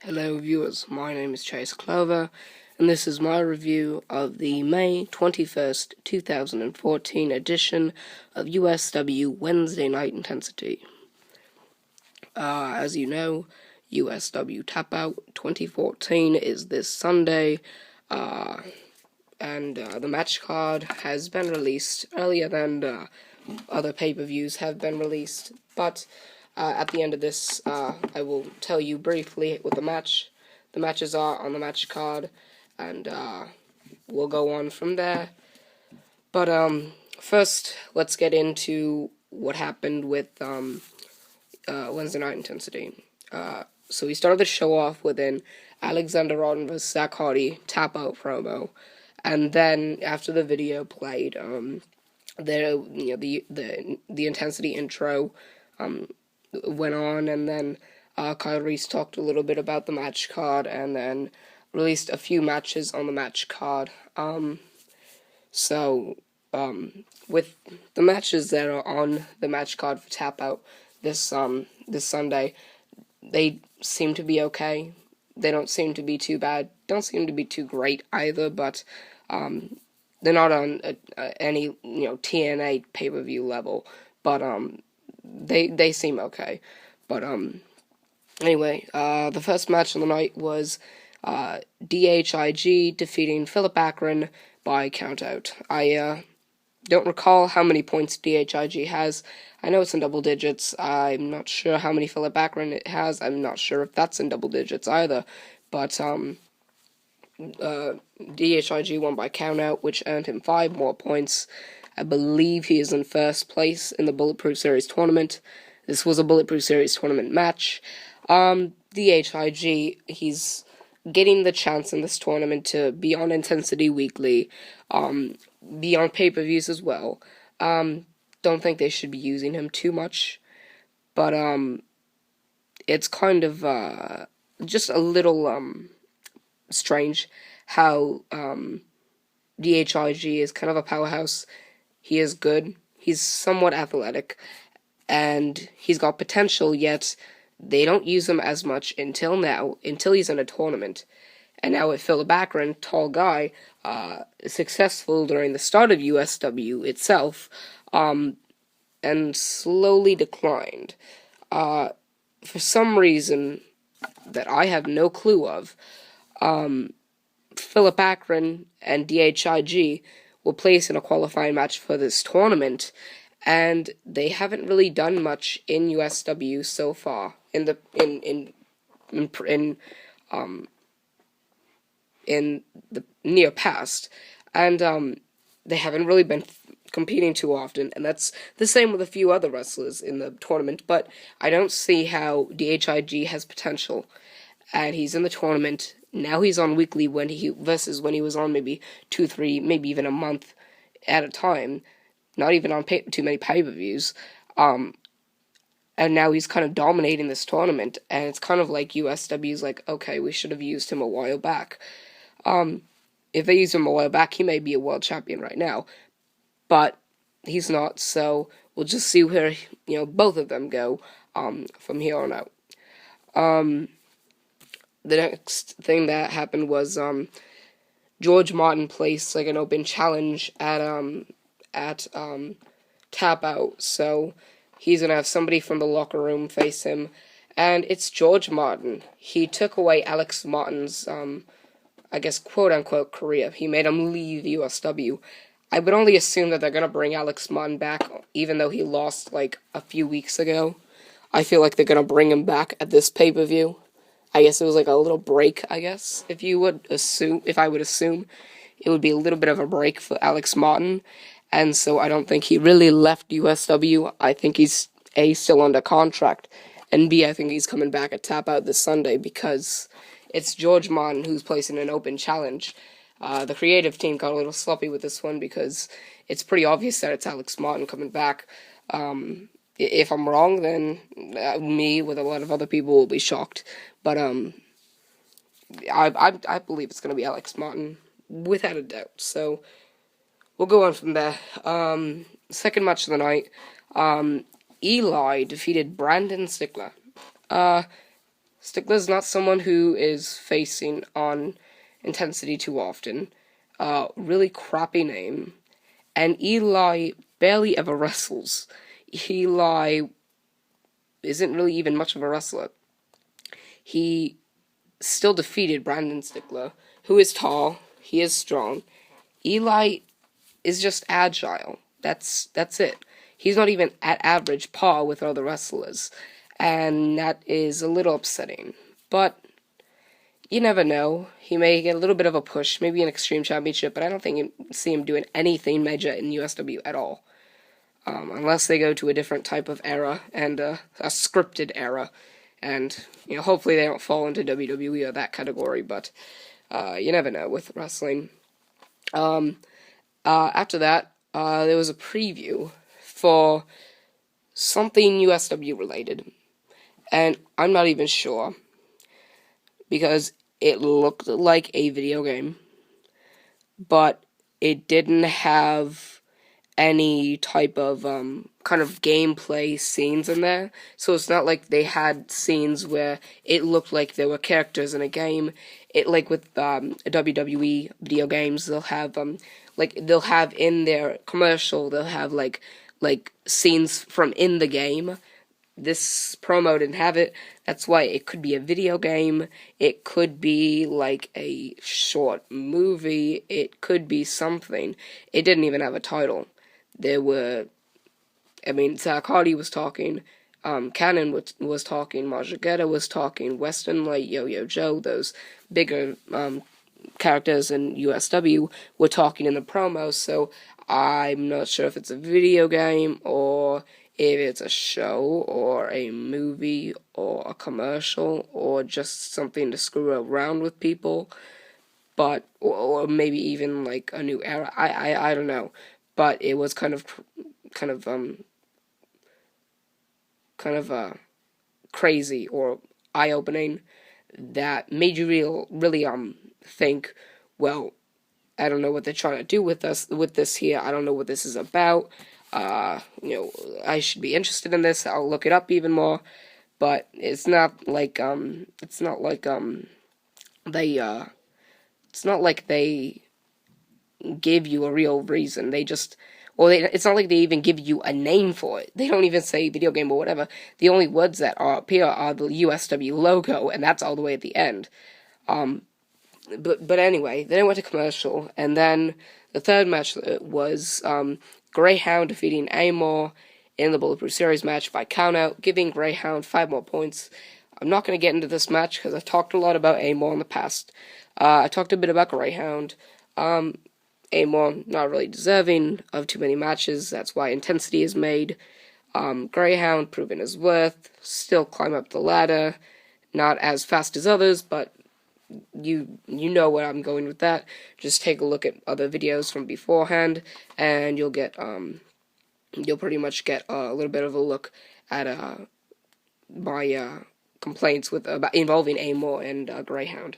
Hello viewers, my name is Chase Clover, and this is my review of the May 21st, 2014 edition of USW Wednesday Night Intensity. As you know, USW Tap Out 2014 is this Sunday, and the match card has been released earlier than other pay-per-views have been released, but at the end of this, I will tell you briefly what the matches are on the match card, and we'll go on from there. But first, let's get into what happened with Wednesday Night Intensity. So we started the show off with an Alexander Orton vs. Zach Hardy tap-out promo, and then after the video played, the Intensity intro went on, and then Kyle Reese talked a little bit about the match card, and then released a few matches on the match card. With the matches that are on the match card for Tap Out this Sunday, they seem to be okay. They don't seem to be too bad. Don't seem to be too great either, but they're not on any TNA pay-per-view level. But they seem okay. But anyway, the first match of the night was DHIG defeating Philip Akron by countout. I don't recall how many points DHIG has. I know it's in double digits. I'm not sure how many Philip Akron it has. I'm not sure if that's in double digits either. But DHIG won by countout, which earned him 5 more points. I believe he is in first place in the Bulletproof Series tournament. This was a Bulletproof Series tournament match. DHIG, he's getting the chance in this tournament to be on Intensity Weekly, be on pay-per-views as well. Don't think they should be using him too much, but it's kind of just a little strange how DHIG is kind of a powerhouse. He is good, he's somewhat athletic, and he's got potential, yet they don't use him as much until now, until he's in a tournament. And now with Philip Akron, tall guy, successful during the start of USW itself, and slowly declined. For some reason that I have no clue of, Philip Akron and DHIG were placed in a qualifying match for this tournament, and they haven't really done much in USW so far in the near past, and they haven't really been competing too often, and that's the same with a few other wrestlers in the tournament. But I don't see how DHIG has potential, and he's in the tournament now. He's on weekly versus when he was on maybe 2, 3, maybe even a month at a time, not even on too many pay-per-views, and now he's kind of dominating this tournament, and it's kind of like USW's like, okay, we should have used him a while back. If they used him a while back, he may be a world champion right now, but he's not, so we'll just see where, both of them go, from here on out. The next thing that happened was, George Martin placed, an open challenge at Tap Out, so he's gonna have somebody from the locker room face him, and it's George Martin. He took away Alex Martin's, quote-unquote career. He made him leave USW. I would only assume that they're gonna bring Alex Martin back, even though he lost, a few weeks ago. I feel like they're gonna bring him back at this pay-per-view. I guess it was a little break, if I would assume, it would be a little bit of a break for Alex Martin, and so I don't think he really left USW. I think he's, A, still under contract, and B, I think he's coming back at Tap Out this Sunday, because it's George Martin who's placing an open challenge. The creative team got a little sloppy with this one, because it's pretty obvious that it's Alex Martin coming back. If I'm wrong, then me, with a lot of other people, will be shocked. But I believe it's going to be Alex Martin, without a doubt. So we'll go on from there. Second match of the night, Eli defeated Brandon Stickler. Stickler's not someone who is facing on Intensity too often. Really crappy name. And Eli barely ever wrestles. Eli isn't really even much of a wrestler. He still defeated Brandon Stickler, who is tall, he is strong. Eli is just agile. That's it. He's not even at average par with other wrestlers, and that is a little upsetting. But you never know. He may get a little bit of a push, maybe an Extreme Championship, but I don't think you see him doing anything major in USW at all. Unless they go to a different type of era and a scripted era, and hopefully they don't fall into WWE or that category. But you never know with wrestling. After that, there was a preview for something USW related, and I'm not even sure because it looked like a video game, but it didn't have any type of kind of gameplay scenes in there. So it's not like they had scenes where it looked like there were characters in a game. It like with WWE video games, they'll have they'll have in their commercial, they'll have like scenes from in the game. This promo didn't have it. That's why it could be a video game. It could be like a short movie. It could be something. It didn't even have a title. There were, Zach Hardy was talking, Cannon was talking, Marjagetta was talking, Weston Light, Yo-Yo Joe, those bigger characters in USW were talking in the promo, so I'm not sure if it's a video game, or if it's a show, or a movie, or a commercial, or just something to screw around with people, but, or maybe even like a new era, I don't know. But it was kind of crazy or eye-opening that made you really think, well, I don't know what they're trying to do with this here. I don't know what this is about. I should be interested in this. I'll look it up even more. But it's not like they give you a real reason. It's not like they even give you a name for it. They don't even say video game or whatever. The only words that appear are the USW logo, and that's all the way at the end. But anyway, then it went to commercial, and then the third match was Greyhound defeating Amor in the Bulletproof Series match by countout, giving Greyhound 5 more points. I'm not going to get into this match because I've talked a lot about Amor in the past. I talked a bit about Greyhound. Amor not really deserving of too many matches. That's why Intensity is made. Greyhound proving his worth. Still climb up the ladder. Not as fast as others, but you know where I'm going with that. Just take a look at other videos from beforehand, and you'll pretty much get a little bit of a look at my complaints involving Amor and Greyhound.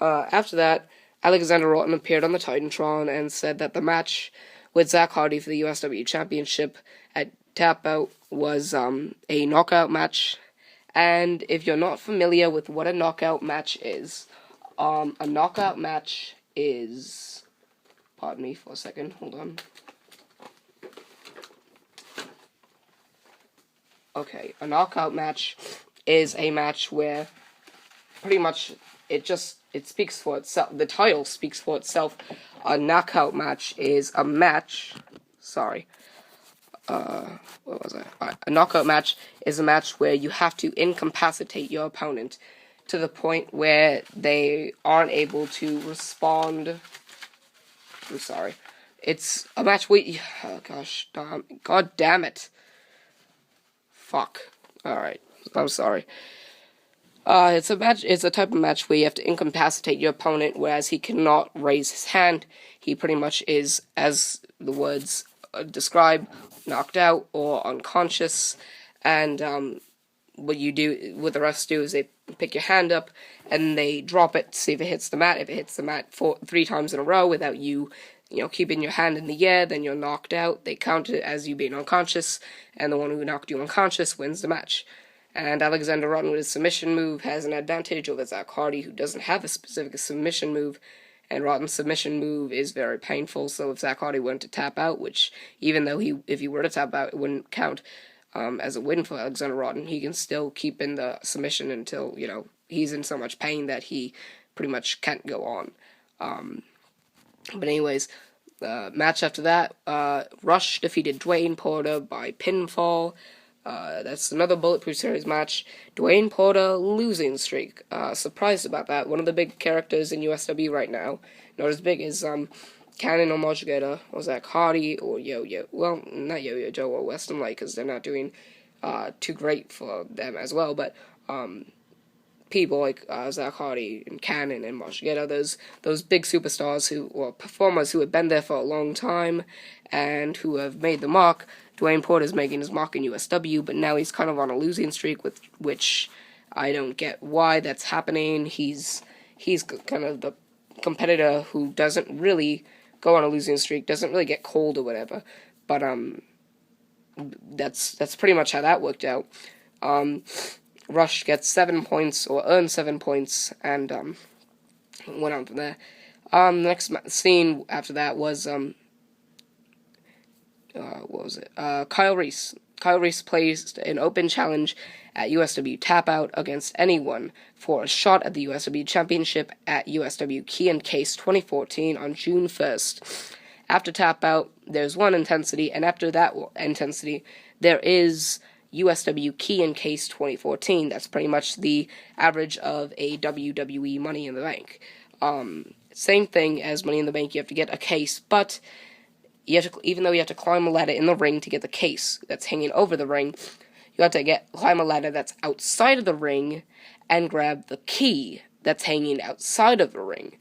After that, Alexander Rotten appeared on the Titantron and said that the match with Zach Hardy for the USW Championship at Tap Out was a knockout match. And if you're not familiar with what a knockout match is, a knockout match is... Pardon me for a second, hold on. Okay, a knockout match is a match where pretty much it speaks for itself. The title speaks for itself. A knockout match is a match. Sorry. What was I? A knockout match is a match where you have to incapacitate your opponent to the point where they aren't able to respond. I'm sorry. It's a match where... Oh, gosh. God damn it. Fuck. Alright. I'm sorry. It's a type of match where you have to incapacitate your opponent, whereas he cannot raise his hand. He pretty much is, as the words describe, knocked out or unconscious. And what the refs do is they pick your hand up and they drop it to see if it hits the mat. If it hits the mat 3 times in a row without you keeping your hand in the air, then you're knocked out. They count it as you being unconscious, and the one who knocked you unconscious wins the match. And Alexander Rotten with his submission move has an advantage over Zach Hardy, who doesn't have a specific submission move, and Rotten's submission move is very painful, so if Zach Hardy went to tap out, which even though if he were to tap out, it wouldn't count as a win for Alexander Rotten, he can still keep in the submission until, he's in so much pain that he pretty much can't go on. But anyways, match after that, Rush defeated Dwayne Porter by pinfall. That's another Bulletproof Series match. Dwayne Porter losing streak. Surprised about that. One of the big characters in USW right now. Not as big as Cannon or Moshigeta or Zach Hardy or Yo-Yo. Well, not Yo-Yo Joe or Weston Light, because they're not doing too great for them as well. But people like Zach Hardy and Cannon and Moshigeta, those big superstars or performers who have been there for a long time and who have made the mark. Dwayne Porter's making his mark in USW, but now he's kind of on a losing streak, with which I don't get why that's happening. He's kind of the competitor who doesn't really go on a losing streak, doesn't really get cold or whatever. But that's pretty much how that worked out. Rush gets 7 points, or earned 7 points, and went on from there. Next scene after that was what was it? Kyle Reese. Kyle Reese placed an open challenge at USW Tap Out against anyone for a shot at the USW Championship at USW Key and Case 2014 on June 1st. After Tap Out, there's one Intensity, and after that Intensity, there is USW Key and Case 2014. That's pretty much the average of a WWE Money in the Bank. Same thing as Money in the Bank, you have to get a case, but even though you have to climb a ladder in the ring to get the case that's hanging over the ring, you have to climb a ladder that's outside of the ring and grab the key that's hanging outside of the ring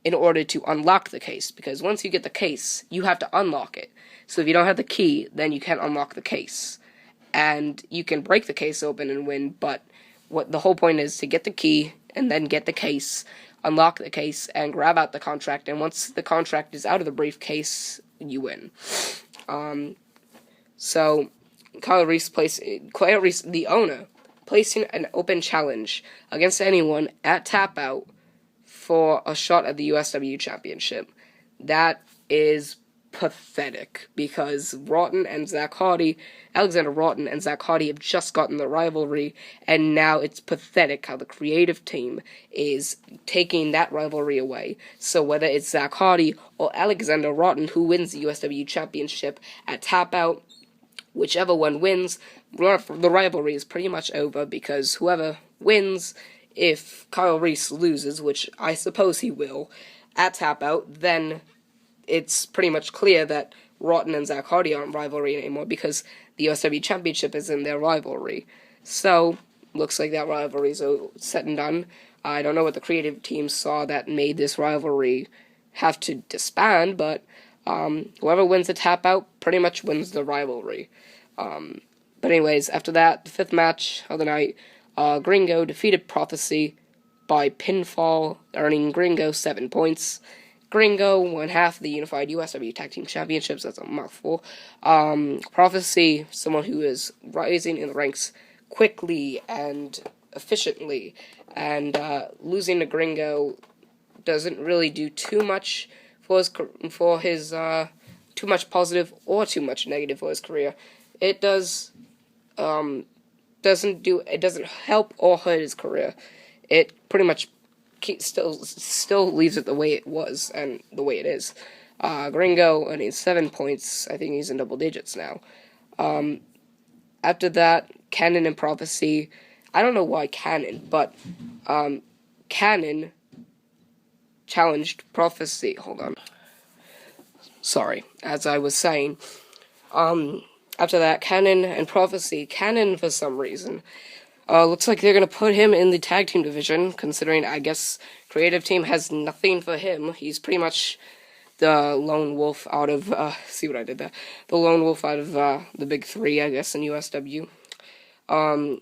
in order to unlock the case. Because once you get the case, you have to unlock it. So if you don't have the key, then you can't unlock the case. And you can break the case open and win, but what the whole point is to get the key and then get the case, unlock the case, and grab out the contract, and once the contract is out of the briefcase, you win. So, Kyle Reese, the owner, placing an open challenge against anyone at Tap Out for a shot at the USW Championship. That is pathetic, because Alexander Rotten and Zach Hardy have just gotten the rivalry, and now it's pathetic how the creative team is taking that rivalry away. So whether it's Zach Hardy or Alexander Rotten who wins the USW Championship at Tap Out, whichever one wins, the rivalry is pretty much over, because whoever wins, if Kyle Reese loses, which I suppose he will, at Tap Out, then it's pretty much clear that Rotten and Zach Hardy aren't rivalry anymore, because the USW Championship is in their rivalry. So, looks like that rivalry's set and done. I don't know what the creative team saw that made this rivalry have to disband, but whoever wins the Tap Out pretty much wins the rivalry. But anyways, after that, the fifth match of the night, Gringo defeated Prophecy by pinfall, earning Gringo 7 points. Gringo won half of the Unified USW Tag Team Championships. That's a mouthful. Prophecy, someone who is rising in the ranks quickly and efficiently, and losing to Gringo doesn't really do too much for his too much positive or too much negative for his career. It doesn't help or hurt his career. It pretty much still leaves it the way it was and the way it is. Gringo earning 7 points. I think he's in double digits now. After that, Cannon and Prophecy. I don't know why Cannon, but Cannon challenged Prophecy. Hold on. Sorry, as I was saying. After that, Cannon and Prophecy. Cannon, for some reason, looks like they're going to put him in the tag team division, considering, I guess, creative team has nothing for him. He's pretty much the lone wolf out of, see what I did there? The lone wolf out of the big three, I guess, in USW.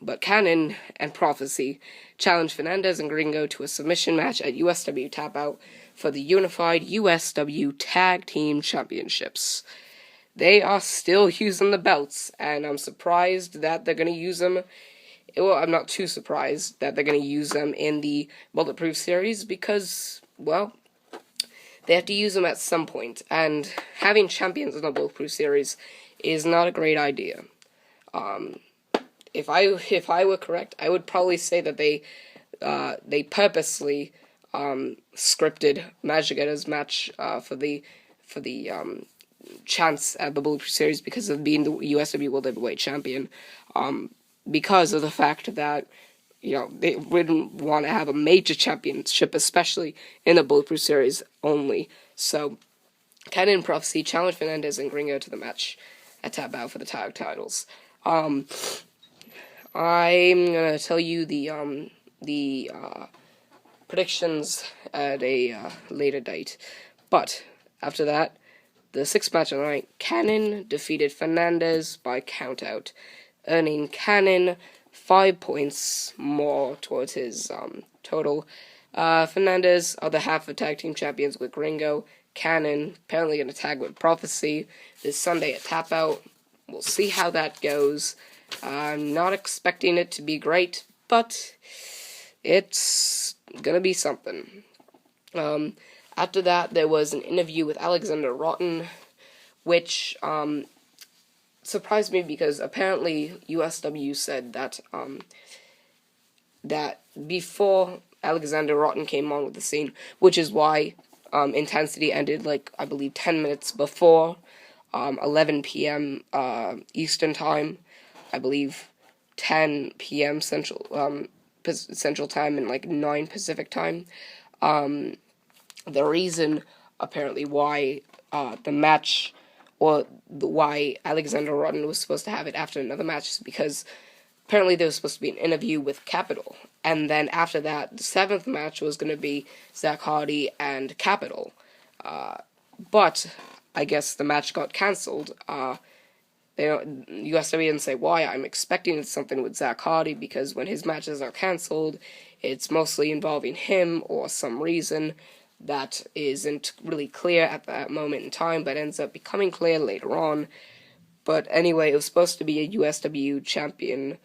But Cannon and Prophecy challenged Fernandez and Gringo to a submission match at USW Tap Out for the Unified USW Tag Team Championships. They are still using the belts, and I'm surprised that they're going to use them well, I'm not too surprised that they're going to use them in the Bulletproof series because, well, they have to use them at some point, and having champions in the Bulletproof series is not a great idea. If I were correct, I would probably say that they purposely scripted Magiceta's match for the chance at the Bulletproof series because of being the USW World Heavyweight Champion. Because of the fact that, they wouldn't want to have a major championship, especially in the Bulletproof series only. So, Canon Prophecy challenged Fernandez and Gringo to the match at Tap Out for the tag titles. I'm gonna tell you the predictions at a later date. But after that, the sixth match of the night, Cannon defeated Fernandez by countout, earning Cannon 5 points more towards his total. Fernandez, other half of tag team champions with Gringo. Cannon apparently going to tag with Prophecy this Sunday at Tap Out. We'll see how that goes. I'm not expecting it to be great, but it's gonna be something. After that, there was an interview with Alexander Rotten, which surprised me because apparently USW said that that before Alexander Rotten came on with the scene, which is why Intensity ended, I believe 10 minutes before 11 p.m. Eastern Time. I believe 10 p.m. Central Time and 9 Pacific Time. The reason apparently why the match, or why Alexander Rotten was supposed to have it after another match is because apparently there was supposed to be an interview with Capital, and then after that, the seventh match was going to be Zach Hardy and Capital. But I guess the match got cancelled. USW didn't say why. I'm expecting it's something with Zach Hardy because when his matches are cancelled, it's mostly involving him or some reason that isn't really clear at that moment in time, but ends up becoming clear later on. But anyway, it was supposed to be a USW champion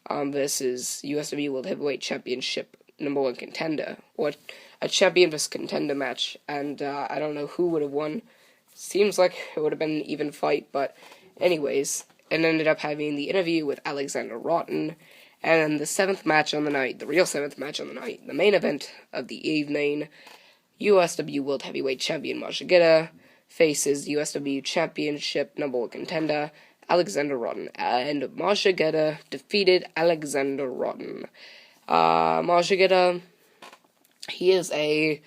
versus USW World Heavyweight Championship #1 contender, or a champion versus contender match, and I don't know who would have won. Seems like it would have been an even fight, but anyways, it ended up having the interview with Alexander Rotten, and the seventh match on the night, the real seventh match on the night, the main event of the evening, USW World Heavyweight Champion Mashigeta faces USW Championship #1 contender Alexander Rotten, and Mashigeta defeated Alexander Rotten. Mashigeta, he is a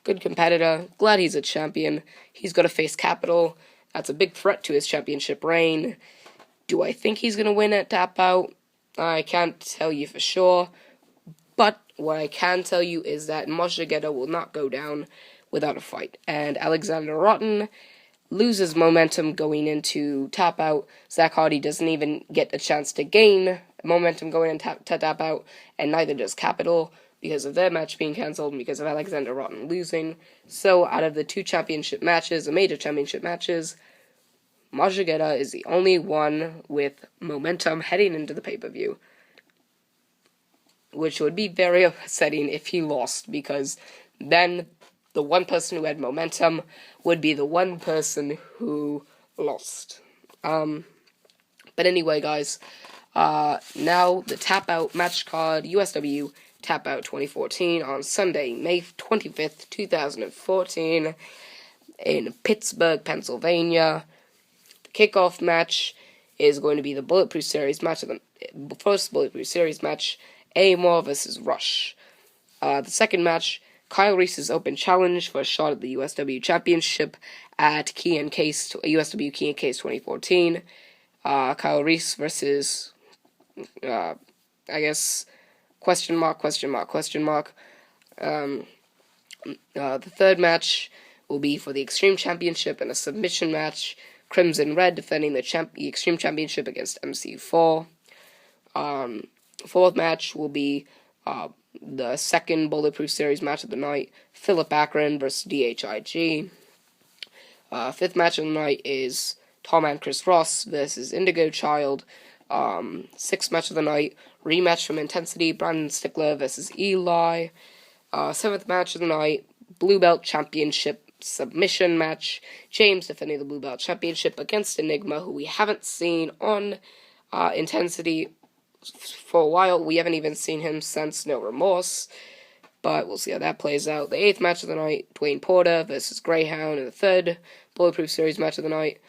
good competitor. Glad he's a champion. He's got to face Capital. That's a big threat to his championship reign. Do I think he's going to win at Tap Out? I can't tell you for sure. But what I can tell you is that Mashigeta will not go down without a fight. And Alexander Rotten loses momentum going into Tap Out. Zach Hardy doesn't even get a chance to gain momentum going into Tap Out. And neither does Capital, because of their match being cancelled and because of Alexander Rotten losing. So, out of the two championship matches, the major championship matches, Mashigeta is the only one with momentum heading into the pay-per-view. Which would be very upsetting if he lost, because then the one person who had momentum would be the one person who lost. But anyway, guys, now the Tap Out match card, USW Tap Out 2014 on Sunday, May 25th, 2014, in Pittsburgh, Pennsylvania. The kickoff match is going to be the Bulletproof Series match, the first Bulletproof Series match, Amor versus Rush. The second match, Kyle Reese's open challenge for a shot at the USW Championship at Key and Case, USW Key and Case 2014. Kyle Reese versus, I guess, question mark. The third match will be for the Extreme Championship and a submission match. Crimson Red defending the Extreme Championship against MC4. Fourth match will be the second Bulletproof Series match of the night, Philip Akron versus DHIG. Fifth match of the night is Tall Man Chris Ross versus Indigo Child. Sixth match of the night, rematch from Intensity, Brandon Stickler versus Eli. Seventh match of the night, Blue Belt Championship submission match. James defending the Blue Belt Championship against Enigma, who we haven't seen on Intensity for a while. We haven't even seen him since No Remorse, but we'll see how that plays out. The eighth match of the night, Dwayne Porter versus Greyhound in the third Bulletproof Series match of the night.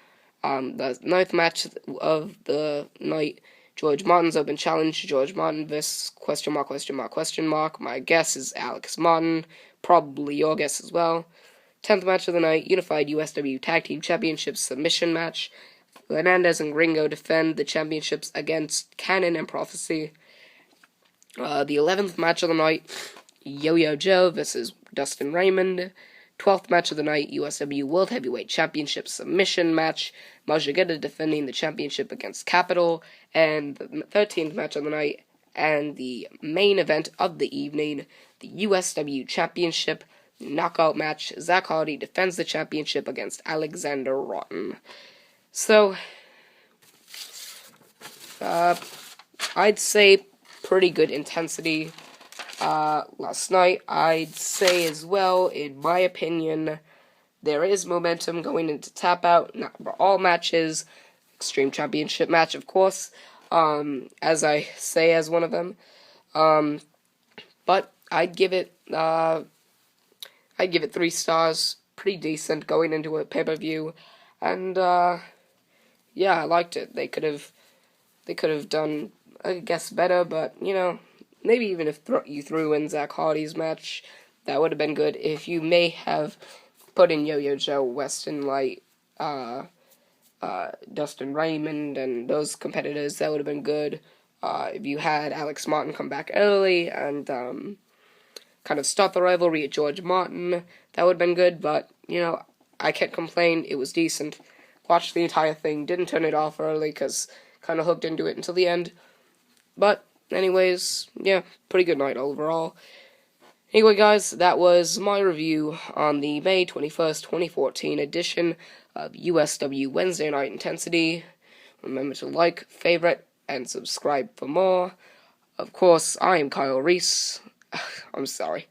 The ninth match of the night, George Martin's Open Challenge. George Martin versus question mark. My guess is Alex Martin. Probably your guess as well. 10th match of the night, Unified USW Tag Team Championship submission match. Fernandez and Gringo defend the championships against Cannon and Prophecy. The 11th match of the night, Yo-Yo Joe versus Dustin Raymond. 12th match of the night, USW World Heavyweight Championship submission match. Majigeta defending the championship against Capital. And the 13th match of the night, and the main event of the evening, the USW Championship knockout match. Zach Hardy defends the championship against Alexander Rotten. So, I'd say pretty good intensity last night. I'd say as well, in my opinion, there is momentum going into Tap Out, not for all matches. Extreme Championship match, of course, as I say as one of them. But I'd give it 3 stars. Pretty decent going into a pay-per-view. And, yeah, I liked it. They could have done, I guess, better, but, you know, maybe even if you threw in Zach Hardy's match, that would have been good. If you may have put in Yo-Yo Joe, Weston Light, Dustin Raymond, and those competitors, that would have been good. If you had Alex Martin come back early and kind of start the rivalry at George Martin, that would have been good, but, you know, I can't complain. It was decent. Watched the entire thing, didn't turn it off early, because kind of hooked into it until the end. But, anyways, yeah, pretty good night overall. Anyway, guys, that was my review on the May 21st, 2014 edition of USW Wednesday Night Intensity. Remember to like, favorite, and subscribe for more. Of course, I am Kyle Reese. I'm sorry.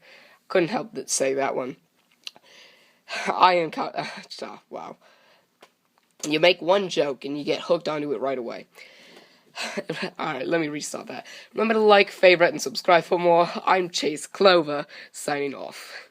Couldn't help but say that one. I am Kyle... wow. You make one joke and you get hooked onto it right away. Alright, let me restart that. Remember to like, favorite, and subscribe for more. I'm Chase Clover, signing off.